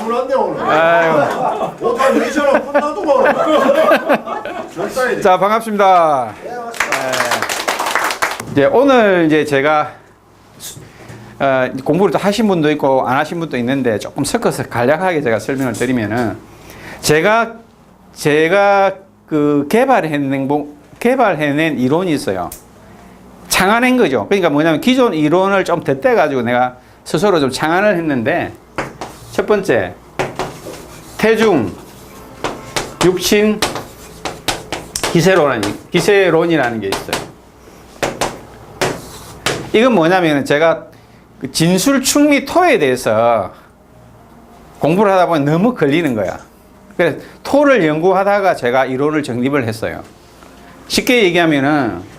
가물한데 오늘. 아유. 오타 미션은 끝나도 오늘. 자, 반갑습니다. 이제 오늘 이제 제가 공부를 또 하신 분도 있고 안 하신 분도 있는데 조금 섞어서 간략하게 제가 설명을 드리면은 제가 그 개발해낸 이론이 있어요. 창안한 거죠. 그러니까 뭐냐면 기존 이론을 좀 덧대가지고 내가 스스로 좀 창안을 했는데, 첫 번째, 태중, 육신, 기세론이라는 게 있어요. 이건 뭐냐면 제가 그 진술, 충미, 토에 대해서 공부를 하다 보면 너무 걸리는 거야. 그래서 토를 연구하다가 제가 이론을 정립을 했어요. 쉽게 얘기하면은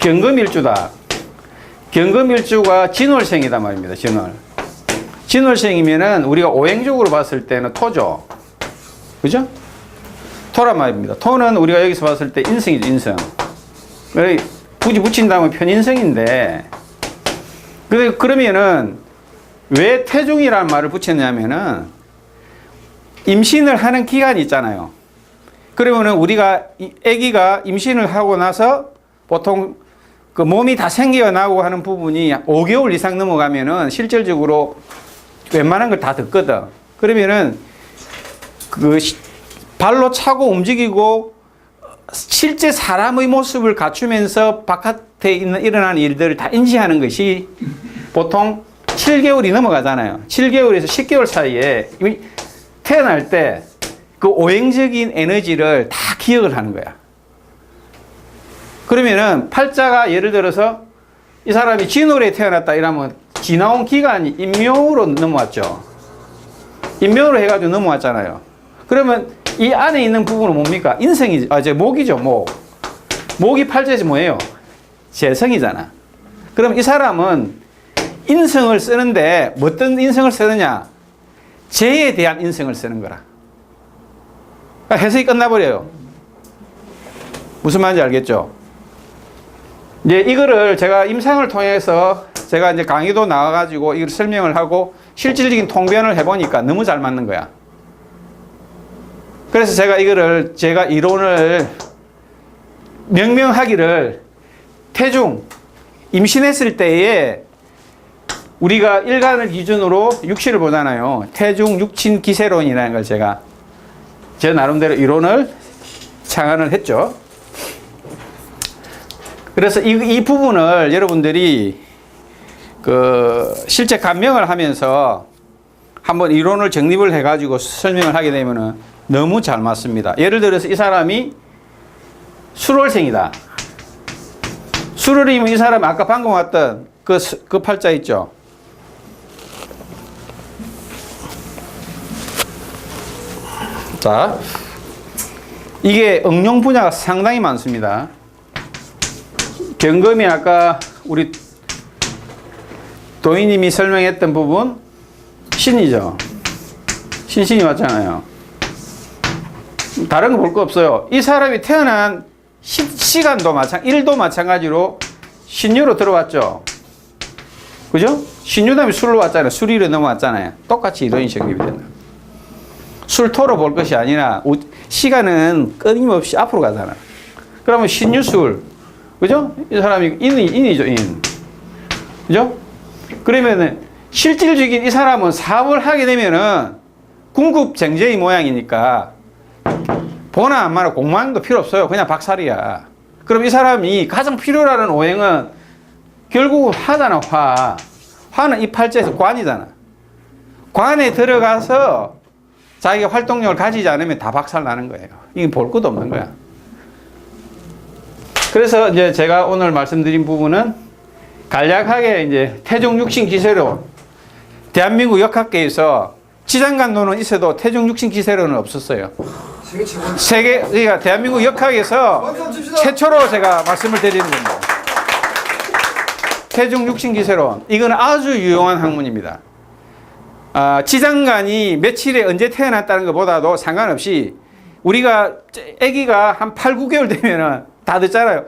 경금일주다. 경금일주가 진월생이다 말입니다. 진월생이면은 우리가 오행적으로 봤을 때는 토죠. 그죠? 토란 말입니다. 토는 우리가 여기서 봤을 때 인성이죠, 인성. 굳이 붙인다면 편인성인데, 그러면은 왜 태중이라는 말을 붙였냐면은 임신을 하는 기간이 있잖아요. 그러면은 우리가 아기가 임신을 하고 나서 보통 그 몸이 다 생겨나고 하는 부분이 5개월 이상 넘어가면은 실질적으로 웬만한 걸 다 듣거든. 그러면은 그 발로 차고 움직이고 실제 사람의 모습을 갖추면서 바깥에 일어나는 일들을 다 인지하는 것이 보통 7개월이 넘어가잖아요. 7개월에서 10개월 사이에 태어날 때 그 오행적인 에너지를 다 기억을 하는 거야. 그러면은 팔자가 예를 들어서 이 사람이 진월에 태어났다 이러면 지나온 기간이 인묘로 넘어왔죠. 인묘로 해가지고 넘어왔잖아요. 그러면 이 안에 있는 부분은 뭡니까? 인성이죠. 목이죠, 목. 목이 팔자에서 뭐예요? 재성이잖아. 그럼 이 사람은 인성을 쓰는데 어떤 인성을 쓰느냐? 재에 대한 인성을 쓰는 거라. 그러니까 해석이 끝나버려요. 무슨 말인지 알겠죠? 이제 이거를 제가 임상을 통해서 제가 이제 강의도 나와가지고 이걸 설명을 하고 실질적인 통변을 해보니까 너무 잘 맞는 거야. 그래서 제가 이론을 명명하기를 태중, 임신했을 때에 우리가 일간을 기준으로 육신을 보잖아요. 태중, 육친, 기세론이라는 걸 제가 제 나름대로 이론을 창안을 했죠. 그래서 이 부분을 여러분들이 실제 감명을 하면서 한번 이론을 정립을 해가지고 설명을 하게 되면은 너무 잘 맞습니다. 예를 들어서 이 사람이 수월생이다. 수월이면 이 사람 아까 방금 왔던 그 팔자 있죠. 자, 이게 응용 분야가 상당히 많습니다. 경금이 아까 우리 도희님이 설명했던 부분 신이죠. 신신이 왔잖아요. 다른 거 볼 거 없어요. 이 사람이 태어난 시간도 일도 마찬가지로 신유로 들어왔죠. 그죠? 신유 다음에 술로 왔잖아요. 술이로 넘어왔잖아요. 똑같이 이론이 정립이 된다. 술토로 볼 것이 아니라 시간은 끊임없이 앞으로 가잖아. 그러면 신유술, 그죠? 이 사람이 인이죠, 인. 그죠? 그러면은 실질적인 이 사람은 사업을 하게 되면은 궁급쟁제의 모양이니까 보나 안 마나 공무원도 필요 없어요. 그냥 박살이야. 그럼 이 사람이 가장 필요로 하는 오행은 결국은 화잖아, 화. 화는 이 팔자에서 관이잖아. 관에 들어가서 자기가 활동력을 가지지 않으면 다 박살 나는 거예요. 이게 볼 것도 없는 거야. 그래서 이제 제가 오늘 말씀드린 부분은 간략하게 이제 태중 육신 기세론. 대한민국 역학계에서 지장간론은 있어도 태중 육신 기세론은 없었어요. 그러니까 대한민국 역학에서 최초로 제가 말씀을 드리는 겁니다. 태중 육신 기세론. 이건 아주 유용한 학문입니다. 지장간이 며칠에 언제 태어났다는 것보다도 상관없이 우리가 아기가 한 8, 9개월 되면은 다 듣잖아요.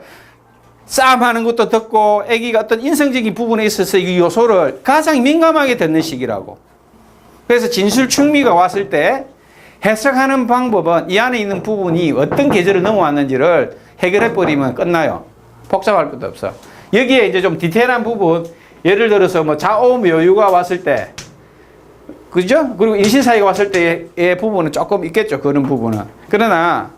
싸움하는 것도 듣고 아기가 어떤 인성적인 부분에 있어서 이 요소를 가장 민감하게 듣는 시기라고. 그래서 진술충미가 왔을 때 해석하는 방법은 이 안에 있는 부분이 어떤 계절을 넘어왔는지를 해결해 버리면 끝나요. 복잡할 것도 없어. 여기에 이제 좀 디테일한 부분, 예를 들어서 뭐 좌오묘유가 왔을 때, 그죠? 그리고 인신사이가 왔을 때의 부분은 조금 있겠죠. 그런 부분은. 그러나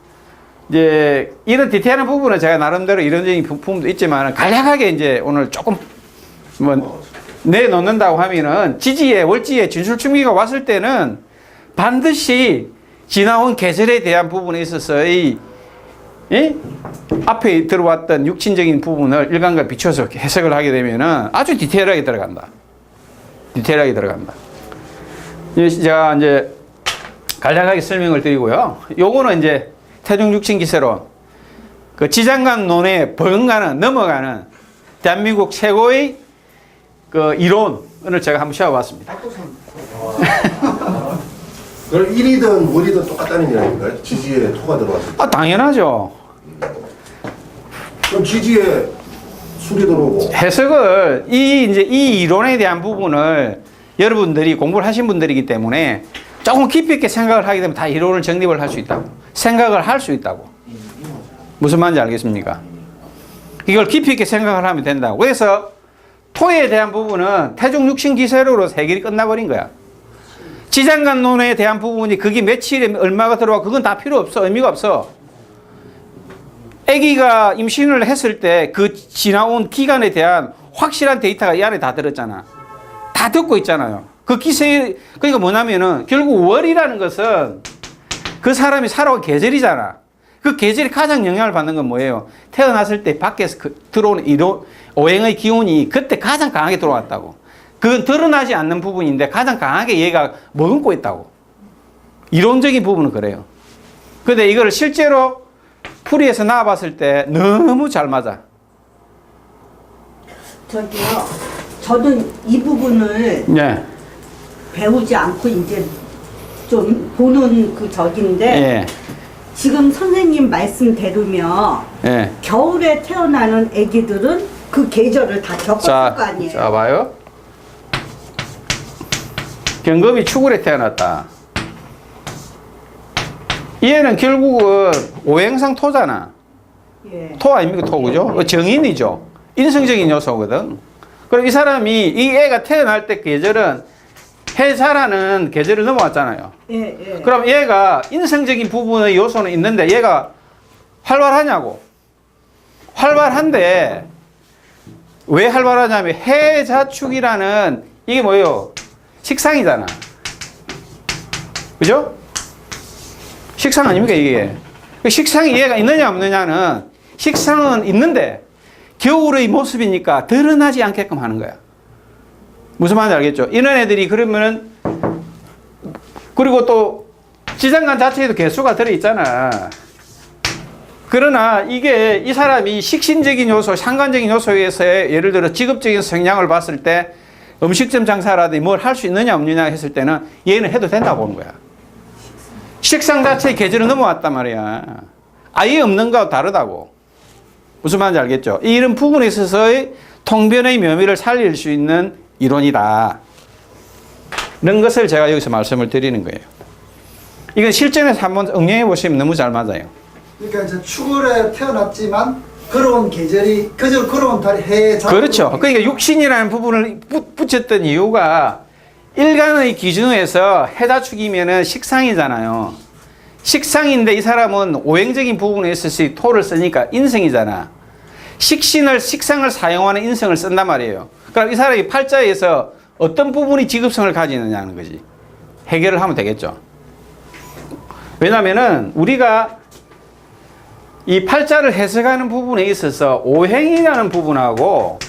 이제 이런 디테일한 부분은 제가 나름대로 이론적인 부분도 있지만 간략하게 이제 오늘 조금 뭐 내놓는다고 하면은 지지에 월지에 진술충미가 왔을 때는 반드시 지나온 계절에 대한 부분에 있어서의 앞에 들어왔던 육친적인 부분을 일관과 비춰서 해석을 하게 되면은 아주 디테일하게 들어간다. 디테일하게 들어간다. 제가 이제 간략하게 설명을 드리고요. 요거는 이제 태중 육친 기세론, 그 지장간론에 버금가는 넘어가는 대한민국 최고의 그 이론을 제가 한번 씌워봤습니다. 그걸 1이든 물이든 똑같다는 이야기인가요? 지지에 토가 들어왔을 때. 아, 당연하죠. 그럼 지지에 술이 들어오고. 해석을 이제 이 이론에 대한 부분을 여러분들이 공부를 하신 분들이기 때문에 조금 깊이 있게 생각을 하게 되면 다 이론을 정립을 할 수 있다고. 생각을 할 수 있다고. 무슨 말인지 알겠습니까? 이걸 깊이 있게 생각을 하면 된다고. 그래서 토에 대한 부분은 태중 육신 기세로로 해결이 끝나버린 거야. 지장간론에 대한 부분이 그게 며칠에 얼마가 들어와 그건 다 필요 없어. 의미가 없어. 아기가 임신을 했을 때 그 지나온 기간에 대한 확실한 데이터가 이 안에 다 들었잖아. 다 듣고 있잖아요. 그 기세, 그러니까 뭐냐면은 결국 월이라는 것은 그 사람이 살아온 계절이잖아. 그 계절이 가장 영향을 받는 건 뭐예요? 태어났을 때 밖에서 들어오는 오행의 기운이 그때 가장 강하게 들어왔다고. 그건 드러나지 않는 부분인데 가장 강하게 얘가 머금고 있다고. 이론적인 부분은 그래요. 근데 이걸 실제로 풀이에서 나와봤을 때 너무 잘 맞아. 저기요, 저도 이 부분을 네. 배우지 않고 이제 좀 보는 그 적인데 예. 지금 선생님 말씀대로면 예. 겨울에 태어나는 아기들은 그 계절을 다 겪었을 거 아니에요. 자, 봐요. 경금이 축월에 태어났다. 얘는 결국은 오행상 토잖아. 예. 토 아닙니까? 토, 그죠? 정인이죠. 인성적인 요소거든. 그럼 이 사람이, 이 애가 태어날 때 계절은 해자라는 계절을 넘어왔잖아요. 예, 예. 그럼 얘가 인성적인 부분의 요소는 있는데 얘가 활발하냐고. 활발한데 왜 활발하냐면 해자축이라는 이게 뭐예요? 식상이잖아. 그죠? 식상 아닙니까 이게? 식상이 얘가 있느냐 없느냐는 식상은 있는데 겨울의 모습이니까 드러나지 않게끔 하는 거야. 무슨 말인지 알겠죠? 이런 애들이 그러면은 그리고 또 지장간 자체에도 개수가 들어있잖아. 그러나 이게 이 사람이 식신적인 요소, 상관적인 요소에서의 예를 들어 직업적인 성향을 봤을 때 음식점 장사라든지 뭘 할 수 있느냐 없느냐 했을 때는 얘는 해도 된다고 보는 거야. 식상 자체의 계절은 넘어왔단 말이야. 아예 없는 거하고 다르다고. 무슨 말인지 알겠죠? 이런 부분에 있어서의 통변의 묘미를 살릴 수 있는 이론이다. 이런 것을 제가 여기서 말씀을 드리는 거예요. 이건 실전에서 한번 응용해 보시면 너무 잘 맞아요. 그러니까 이제 축월에 태어났지만 걸어온 계절이 그저 걸어온 달이 해. 그렇죠. 그러니까 육신이라는 부분을 붙였던 이유가 일간의 기준에서 해자축이면은 식상이잖아요. 식상인데 이 사람은 오행적인 부분에 있어서 토를 쓰니까 인성이잖아. 식상을 사용하는 인성을 쓴단 말이에요. 그럼 이 사람이 팔자에서 어떤 부분이 지급성을 가지느냐는 거지. 해결을 하면 되겠죠. 왜냐면은 우리가 이 팔자를 해석하는 부분에 있어서 오행이라는 부분하고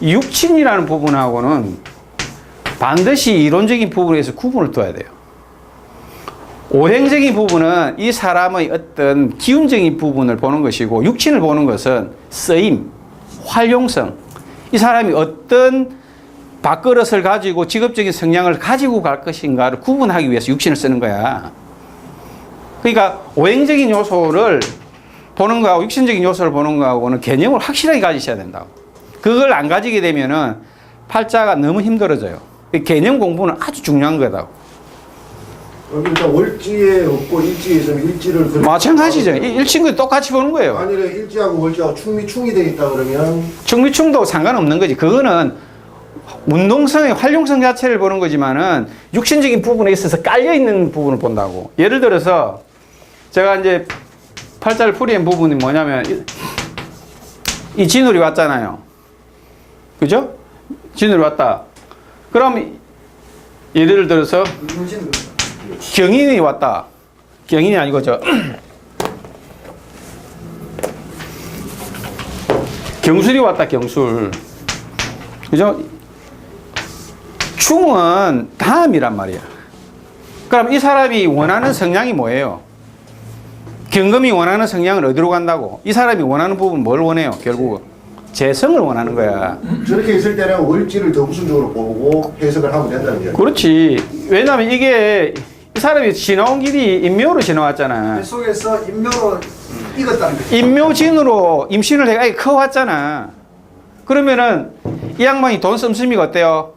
육친이라는 부분하고는 반드시 이론적인 부분에서 구분을 둬야 돼요. 오행적인 부분은 이 사람의 어떤 기운적인 부분을 보는 것이고 육친을 보는 것은 쓰임, 활용성, 이 사람이 어떤 밥그릇을 가지고 직업적인 성향을 가지고 갈 것인가를 구분하기 위해서 육신을 쓰는 거야. 그러니까 오행적인 요소를 보는 거하고 육신적인 요소를 보는 거하고는 개념을 확실하게 가지셔야 된다고. 그걸 안 가지게 되면은 팔자가 너무 힘들어져요. 이 개념 공부는 아주 중요한 거다. 그러니까 월지에 없고 일지에 있으면 일지를 마찬가지죠. 일친구 똑같이 보는 거예요. 아니래 일지하고 월지하고 충이 되겠다 그러면 충미충도 상관없는 거지. 그거는 운동성의 활용성 자체를 보는 거지만은 육신적인 부분에 있어서 깔려 있는 부분을 본다고. 예를 들어서 제가 이제 팔자를 풀이한 부분이 뭐냐면 이 진울이 왔잖아요. 그죠? 진울이 왔다. 그럼 예를 들어서 윤신 경인이 왔다. 경인이 아니고 경술이 왔다. 경술. 그죠? 충은 다음이란 말이야. 그럼 이 사람이 원하는 성향이 뭐예요? 경금이 원하는 성향은 어디로 간다고? 이 사람이 원하는 부분 뭘 원해요? 결국은 재성을 원하는 거야. 저렇게 있을 때는 월지를 더 우선적으로 보고 해석을 하면 된다는 얘기야. 그렇지. 왜냐면 이게 이 사람이 지나온 길이 인묘로 지나왔잖아. 속에서 인묘로 익었다는 거죠. 인묘진으로 임신을 해가 커왔잖아. 그러면은 이 양반이 돈 씀씀이가 어때요?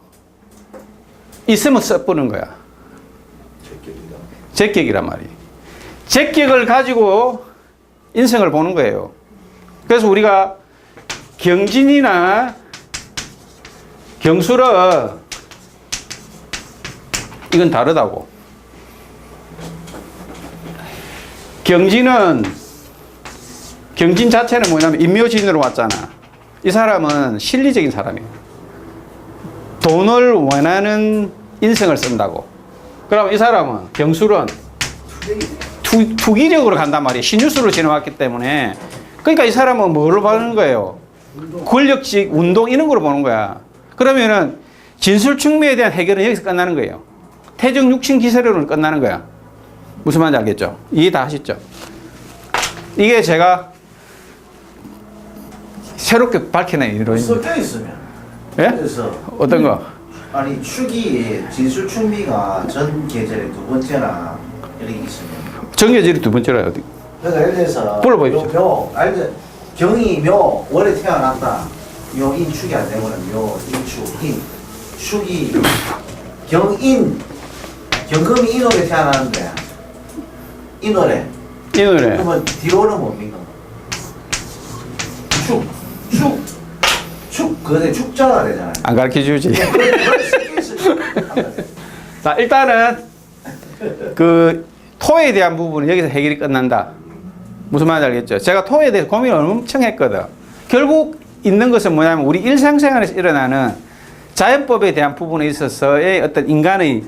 있으면 써보는 거야. 제격이란 말이에요. 제격을 가지고 인생을 보는 거예요. 그래서 우리가 경진이나 경술은 이건 다르다고. 경진 자체는 뭐냐면 인묘진으로 왔잖아. 이 사람은 실리적인 사람이에요. 돈을 원하는 인생을 쓴다고. 그럼 이 사람은 경술은 투기력으로 간단 말이에요. 신유수로 지나왔기 때문에. 그러니까 이 사람은 뭐로 보는 거예요? 권력직, 운동 이런 거로 보는 거야. 그러면은 진술충매에 대한 해결은 여기서 끝나는 거예요. 태정 육신 기세로는 끝나는 거야. 무슨 말인지 알겠죠? 이해 다 하시죠? 이게 제가 새롭게 밝혀낸 이론입니다. 섞여 있으면. 예? 그래서 어떤 거? 아니 축이 진술충미가 전 계절의 두 번째나 이렇게 있으면. 정계질이 두 번째라 어디? 그러니까 예를 들어서 불러보십시오. 묘 알죠? 경이 묘 월에 태어났다. 묘인 축이 안 되면 묘인축 인 축이 경인 경금이 인월에 태어나는데 인월에 이 노래. 그러면 뒤로는 뭡니까? 축 그게 축자가 되잖아요. 안 가르쳐 주지. 그걸 섞여 있으면 자, 일단은 그 토에 대한 부분은 여기서 해결이 끝난다. 무슨 말인지 알겠죠? 제가 토에 대해서 고민을 엄청 했거든. 결국 있는 것은 뭐냐면 우리 일상생활에서 일어나는 자연법에 대한 부분에 있어서의 어떤 인간의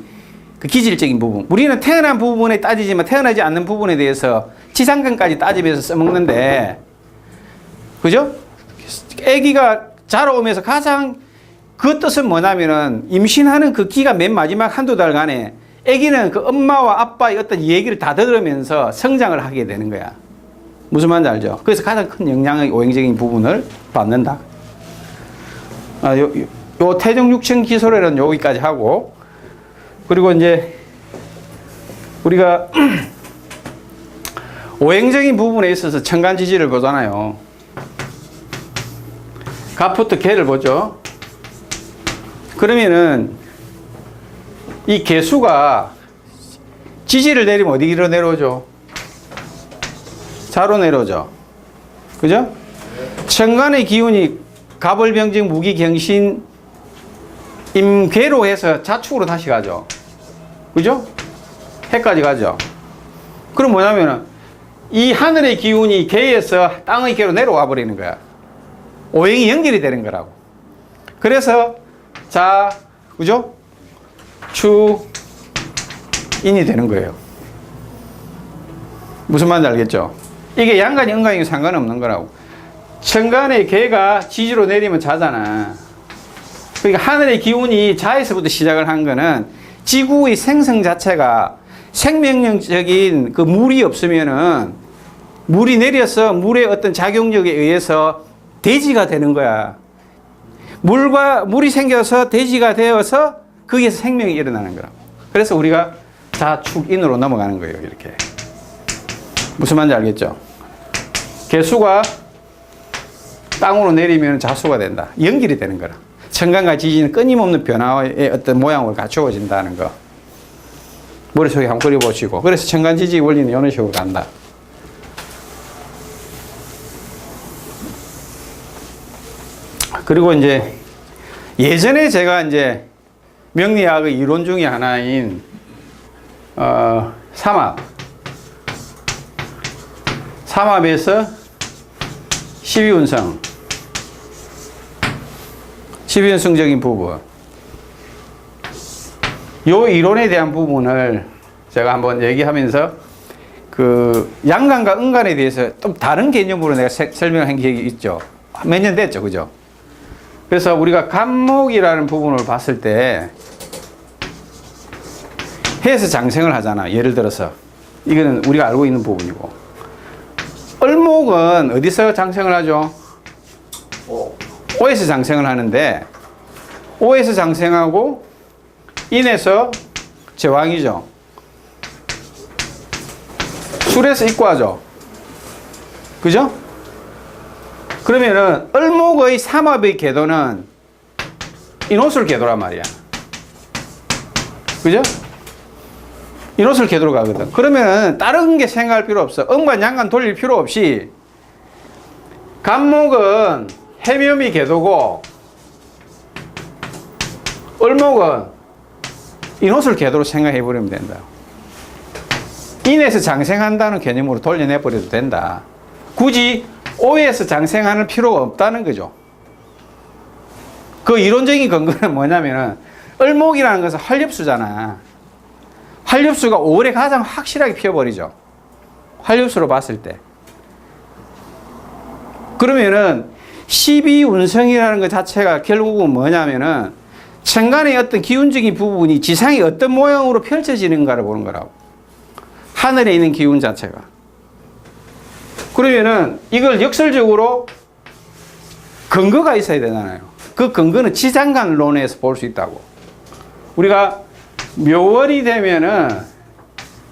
그 기질적인 부분. 우리는 태어난 부분에 따지지만 태어나지 않는 부분에 대해서 지상근까지 따지면서 써먹는데, 그죠? 아기가 자라오면서 가장 그 뜻은 뭐냐면은 임신하는 그 기간 맨 마지막 한두 달간에 아기는 그 엄마와 아빠의 어떤 얘기를 다 들으면서 성장을 하게 되는 거야. 무슨 말인지 알죠? 그래서 가장 큰 영향의 오행적인 부분을 받는다. 요 태정 육층 기술에는 여기까지 하고, 그리고 이제 우리가 오행적인 부분에 있어서 천간지지를 보잖아요. 갑부터 개를 보죠. 그러면은 이 개수가 지지를 내리면 어디로 내려오죠? 자로 내려오죠. 그죠? 천간의 기운이 갑을병증 무기경신 임괴로 해서 자축으로 다시 가죠. 그죠? 해까지 가죠. 그럼 뭐냐면은 이 하늘의 기운이 개에서 땅의 개로 내려와 버리는 거야. 오행이 연결이 되는 거라고. 그래서 자, 그죠? 추, 인이 되는 거예요. 무슨 말인지 알겠죠? 이게 양간이 음간이 상관없는 거라고. 천간의 개가 지지로 내리면 자잖아. 그러니까 하늘의 기운이 자에서부터 시작을 한 거는 지구의 생성 자체가 생명력적인 그 물이 없으면은 물이 내려서 물의 어떤 작용력에 의해서 대지가 되는 거야. 물이 생겨서 대지가 되어서 거기에서 생명이 일어나는 거라고. 그래서 우리가 자축인으로 넘어가는 거예요. 이렇게. 무슨 말인지 알겠죠? 개수가 땅으로 내리면 자수가 된다. 연결이 되는 거라. 천간과 지지는 끊임없는 변화의 어떤 모양을 갖추어진다는 거. 머릿속에 한번 그려보시고. 그래서 천간지지 원리는 이런 식으로 간다. 그리고 이제 예전에 제가 이제 명리학의 이론 중에 하나인 삼합에서 12운성 12운성적인 부분 요 이론에 대한 부분을 제가 한번 얘기하면서 그 양간과 음간에 대해서 좀 다른 개념으로 내가 설명한 기억이 있죠. 몇 년 됐죠, 그죠? 그래서 우리가 간목이라는 부분을 봤을 때 해에서 장생을 하잖아. 예를 들어서 이거는 우리가 알고 있는 부분이고, 을목은 어디서 장생을 하죠? 오에서 장생을 하는데, 오에서 장생하고 인에서 제왕이죠. 술에서 입고하죠. 그죠? 그러면은 을목의 삼합의 궤도는 인호술 궤도란 말이야. 그죠? 인호술 궤도로 가거든. 그러면은 다른 게 생각할 필요 없어. 음간 양간 돌릴 필요 없이 간목은 해묘미 궤도고 을목은 인호술 궤도로 생각해 버리면 된다. 인에서 장생한다는 개념으로 돌려내 버려도 된다. 굳이 오에서 장생하는 필요가 없다는 거죠. 그 이론적인 근거는 뭐냐면은 을목이라는 것은 활엽수잖아. 활엽수가 5월에 가장 확실하게 피어버리죠. 활엽수로 봤을 때. 그러면은 12운성이라는 것 자체가 결국은 뭐냐면은 천간의 어떤 기운적인 부분이 지상이 어떤 모양으로 펼쳐지는가를 보는 거라고. 하늘에 있는 기운 자체가. 그러면은 이걸 역설적으로 근거가 있어야 되잖아요. 그 근거는 지장간론에서 볼 수 있다고. 우리가 묘월이 되면은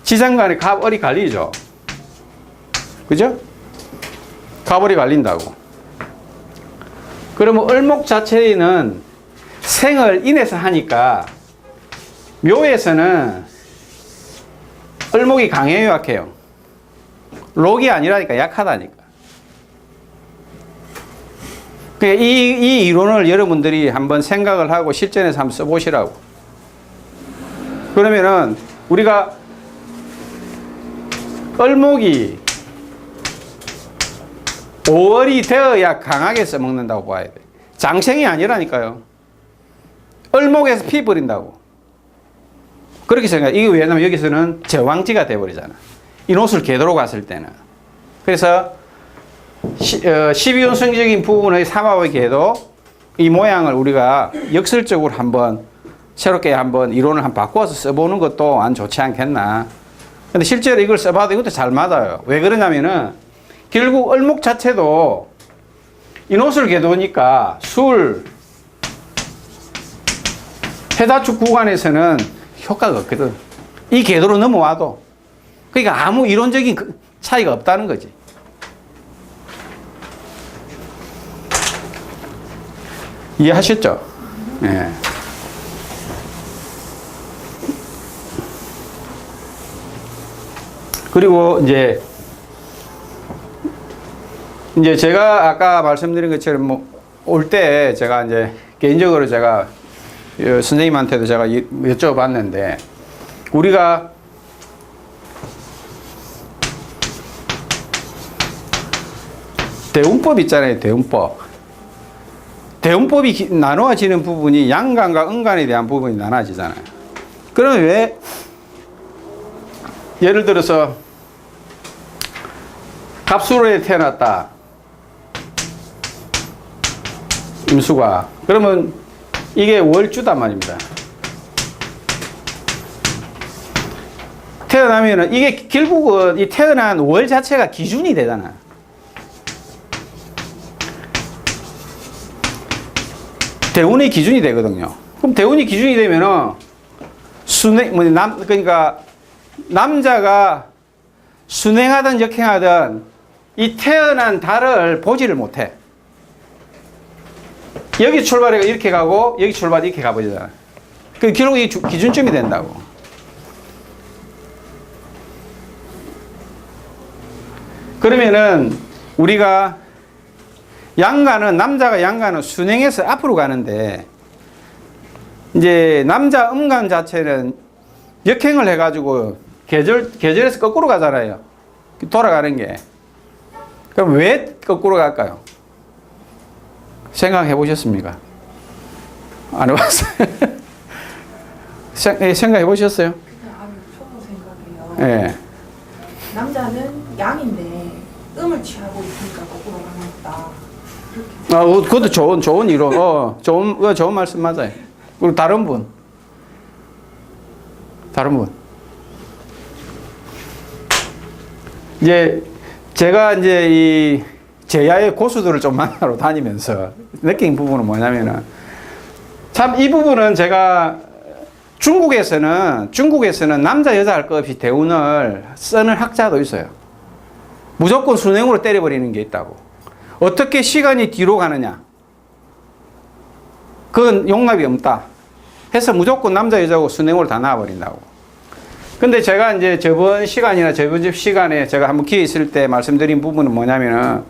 지장간에 갑월이 갈리죠. 그죠? 갑월이 갈린다고. 그러면 을목 자체는 생을 인해서 하니까 묘에서는 을목이 강해요, 약해요? 록이 아니라니까, 약하다니까. 이 이론을 여러분들이 한번 생각을 하고 실전에서 한번 써보시라고. 그러면은 우리가 을목이 5월이 되어야 강하게 써먹는다고 봐야 돼. 장생이 아니라니까요. 을목에서 피버린다고. 그렇게 생각해. 이게 왜냐면 여기서는 제왕지가 돼버리잖아. 인호술 궤도로 갔을 때는. 그래서 12운성적인 부분의 삼합의 궤도, 이 모양을 우리가 역설적으로 한번 새롭게 한번 이론을 한번 바꿔서 써보는 것도 안 좋지 않겠나. 근데 실제로 이걸 써봐도 이것도 잘 맞아요. 왜 그러냐면은 결국 을목 자체도 인호술 궤도니까 술, 해다축 구간에서는 효과가 없거든. 이 궤도로 넘어와도. 그러니까 아무 이론적인 차이가 없다는 거지. 이해하셨죠? 예. 그리고 이제 제가 아까 말씀드린 것처럼 뭐 올 때 제가 이제 개인적으로 제가 선생님한테도 제가 여쭤봤는데, 우리가 대운법 있잖아요. 대운법. 대운법이 나누어지는 부분이 양간과 음간에 대한 부분이 나눠지잖아요. 그러면 왜 예를 들어서 갑수로에 태어났다. 임수가. 그러면 이게 월주단 말입니다. 태어나면은 이게 결국은 이 태어난 월 자체가 기준이 되잖아. 대운의 기준이 되거든요. 그럼 대운이 기준이 되면은 그러니까 남자가 순행하든 역행하든 이 태어난 달을 보지를 못해. 여기 출발해가 이렇게 가고 여기 출발이 이렇게 가버리잖아. 그 결국 이 기준점이 된다고. 그러면은 우리가 양가는 남자가 양가는 순행해서 앞으로 가는데 이제 남자 음간 자체는 역행을 해가지고 계절에서 거꾸로 가잖아요. 돌아가는 게. 그럼 왜 거꾸로 갈까요? 생각해 보셨습니까? 안 해봤어요? 생각해 보셨어요? 그냥 아주 초보 생각이에요. 예. 남자는 양인데 음을 취하고 있으니까 거꾸로 가는 거다. 그것도 좋은 이론. 좋은 말씀 맞아요. 그리고 다른 분. 이제 제가 이제 이 제야의 고수들을 좀 만나러 다니면서 느낀 부분은 뭐냐면은 참 이 부분은 제가 중국에서는 남자 여자 할 것 없이 대운을 쓰는 학자도 있어요. 무조건 순행으로 때려버리는 게 있다고. 어떻게 시간이 뒤로 가느냐? 그건 용납이 없다. 해서 무조건 남자 여자고 순행으로 다 나와버린다고. 근데 제가 이제 저번 집 시간에 제가 한번 기회 있을 때 말씀드린 부분은 뭐냐면은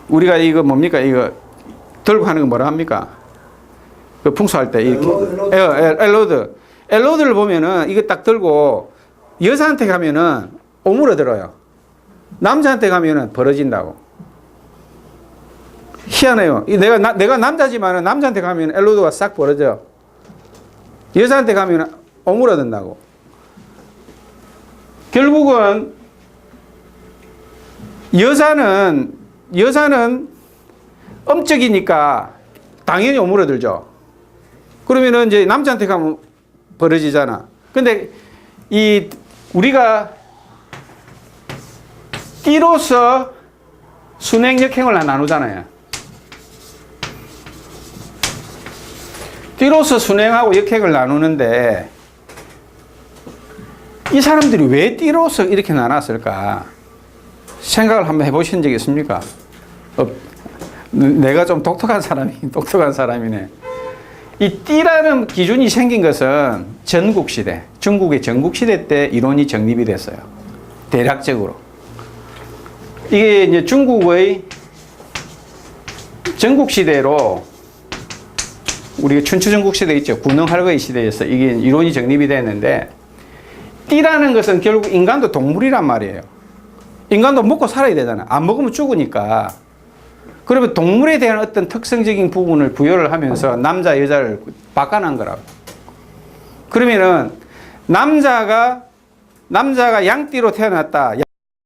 우리가 이거 뭡니까? 이거 들고 하는 거 뭐라 합니까? 그 풍수할 때 이렇게 엘로드를 보면은 이거 딱 들고 여자한테 가면은 오므러들어요. 남자한테 가면은 벌어진다고. 희한해요. 내가 남자지만은 남자한테 가면 엘로드가 싹 벌어져. 여자한테 가면 오므러든다고. 결국은 여자는 엄적이니까 당연히 오므러들죠. 그러면은 이제 남자한테 가면 벌어지잖아. 근데 우리가 띠로서 순행 역행을 나누잖아요. 띠로서 순행하고 역행을 나누는데 이 사람들이 왜 띠로서 이렇게 나눴을까? 생각을 한번 해보신 적 있습니까? 내가 좀 똑똑한 사람이네. 이 띠라는 기준이 생긴 것은 전국시대, 중국의 전국시대 때 이론이 정립이 됐어요. 대략적으로. 이게 이제 중국의 전국시대로 우리가 춘추전국시대 있죠. 군흥할거의 시대에서 이게 이론이 정립이 됐는데 띠라는 것은 결국 인간도 동물이란 말이에요. 인간도 먹고 살아야 되잖아. 안 먹으면 죽으니까. 그러면 동물에 대한 어떤 특성적인 부분을 부여를 하면서 남자, 여자를 바꿔난 거라고. 그러면은 남자가 양띠로 태어났다.